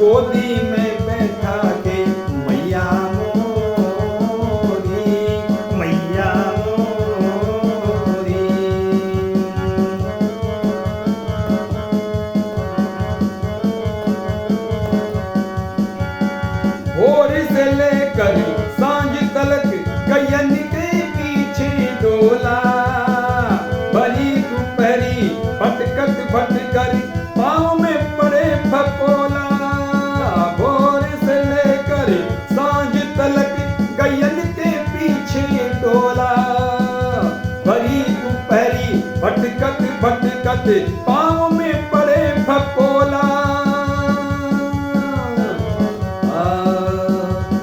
गोदी में बैठा के मैया मोरी, मैया मोरी। भोर से लेकर सांझ तलक गयन के पीछे डोला, भरी दोपहरी भटकत भटकर पाँव में पड़े फपोला। भोर से लेकर सांझ तलक गयन के पीछे डोला, भरी दोपहरी भटकत भटकत पाँव में पड़े फपोला।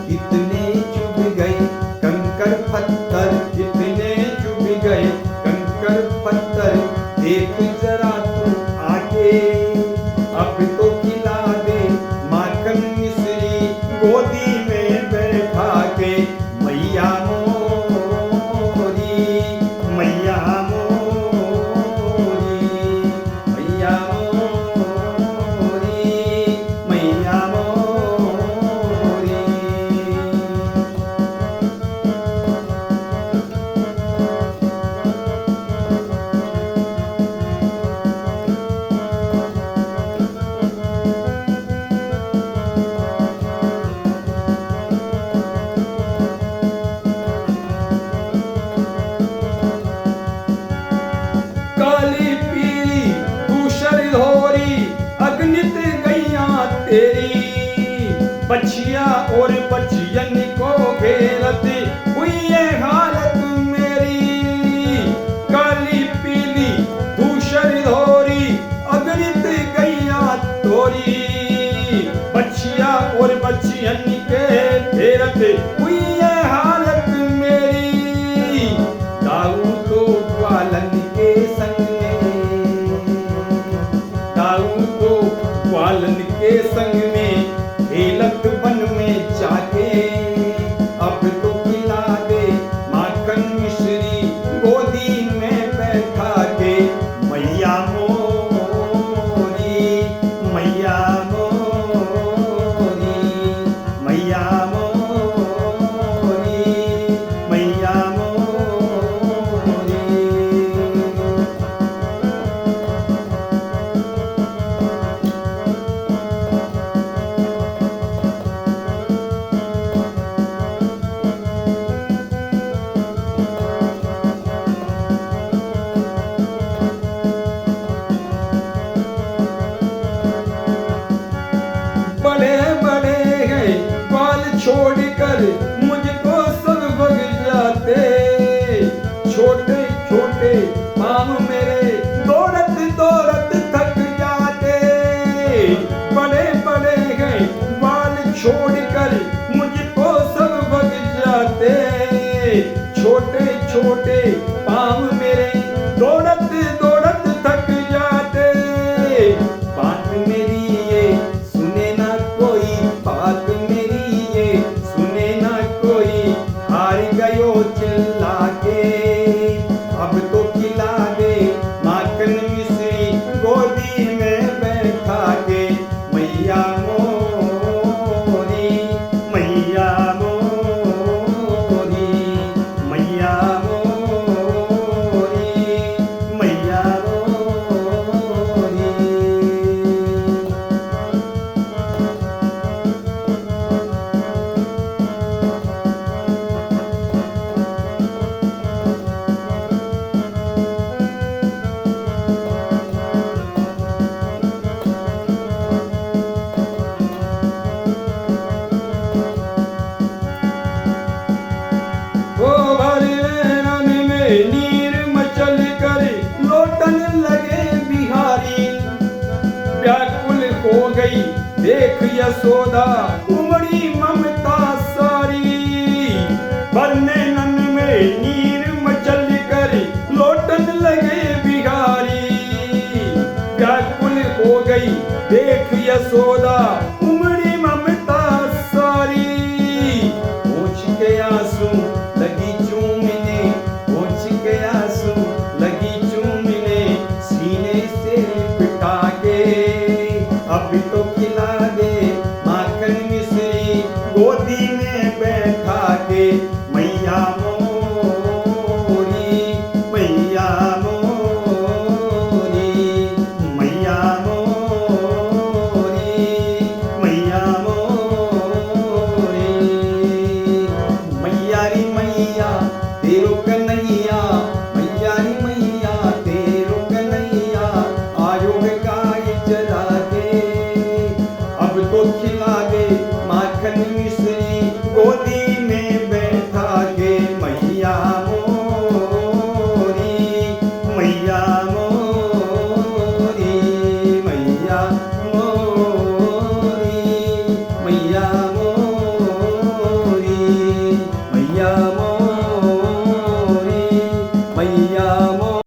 कितने चुभ गए कंकर पत्थर, कितने चुभ गए कंकर पत्थर, देख जरा तू आगे अब तो खिला दे माखन मिश्री गोदी में बैठा के मैया मोरी, मैया मोरी, मैया मोरी, मैया मोरी। काली पीली दूषर धोरी अग्नित गैया तेरी, बछिया और बछियन को घेरत हुई ये हालत मेरी। काली पीली दूषर धोरी अग्नित गैया तोरी, बछिया और बछियन के घेरत हुई ये हालत मेरी। दाऊ तो ग्वालन के संग में, दाऊ तो ग्वालन के संग में खेलत वन में जाके, अब तो खिला दे माखन मिश्री गोदी में बैठा के मैया मोरी, मैया मोरी, मैया मोरी, मैया मोरी। बड़े बड़े गए बाल छोड़कर मुझको सब भग जाते, छोटे छोटे पाँव मेरे दौड़त दौड़त थक जाते। बड़े बड़े गए बाल छोड़कर मुझको सब भग जाते, छोटे छोटे पाँव मेरे दौड़त दौड़त थक जाते। बात मेरी ये सुने ना कोई, बात मेरी ये सुने ना कोई, हार गयो चिल्ला के अब तो खिला दे माखन मिश्री गोदी में बैठा के मैया मोरी, मैया मोरी, मैया मोरी, मैया मोरी। ओ भरी रन में नीर मचल कर लौटन लगे बिहारी, व्याकुल हो गई देख यशोदा उमड़ी ममता सारी। भरने नन में नीर मचल कर लौटन लगे बिहारी, व्याकुल हो गई देख यशोदा उमड़ी ममता सारी। पहुँच के आंसू लगी चूमने, पहुँच के आंसू लगी चूमने, सीने से पिटा के अब तो खिला दे